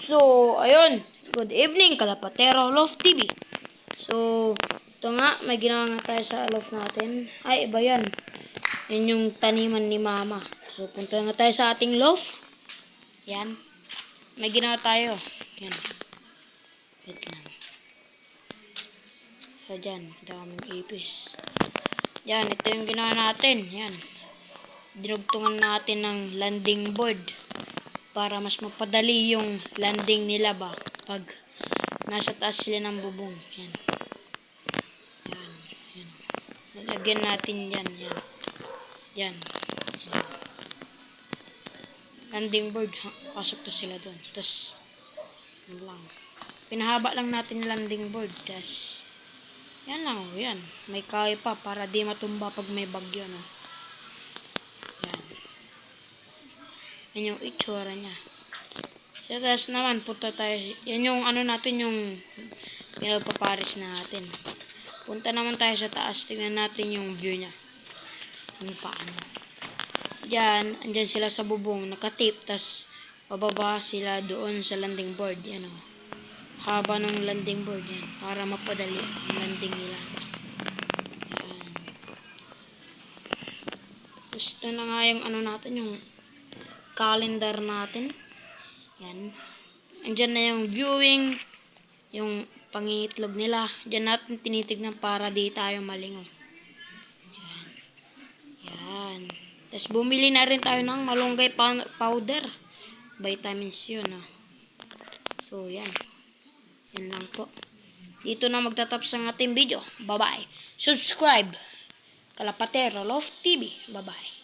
So, ayun. Good evening, Kalapatero Love TV. So, ito nga, may ginawa nga tayo sa love natin. Ay, iba yan. Yan yung taniman ni Mama. So, punta nga tayo sa ating love. Yan. May ginawa tayo. Yan. Wait lang. So, dyan. Daming ipis. Yan, ito yung ginawa natin. Yan. Dinugtungan natin ng landing board para mas mapadali yung landing nila ba pag nasa taas sila ng bubong. Yan. Yan. Yan. Lalagyan natin yan. Yan. Yan. Landing board. Pasok to sila doon. Tapos, yan lang. Pinahaba lang natin yung landing board. Tapos, yan lang. Yan. May kahoy pa para di matumba pag may bagyo. No? Yan. Yan yung itsura niya. Sa taas naman, punta tayo. Yan yung ano natin, yung pinagpaparis natin. Punta naman tayo sa taas. Tingnan natin yung view niya. Kung paano. Diyan, andyan sila sa bubong, nakatip. Tas, pababa sila doon sa landing board. Yan o. Haba ng landing board yan. Para mapadali ang landing nila. Yan. Gusto na nga yung ano natin, yung calendar natin. Yan. Andyan na yung viewing, yung pangitlog nila. Diyan natin tinitignan para di tayo malingaw. Yan. Yan. Tapos bumili na rin tayo ng malunggay powder. Vitamins yun. So, yan. Yan lang po. Dito na magtatapos ang ating video. Bye-bye. Subscribe. Kalapatero Love TV. Bye-bye.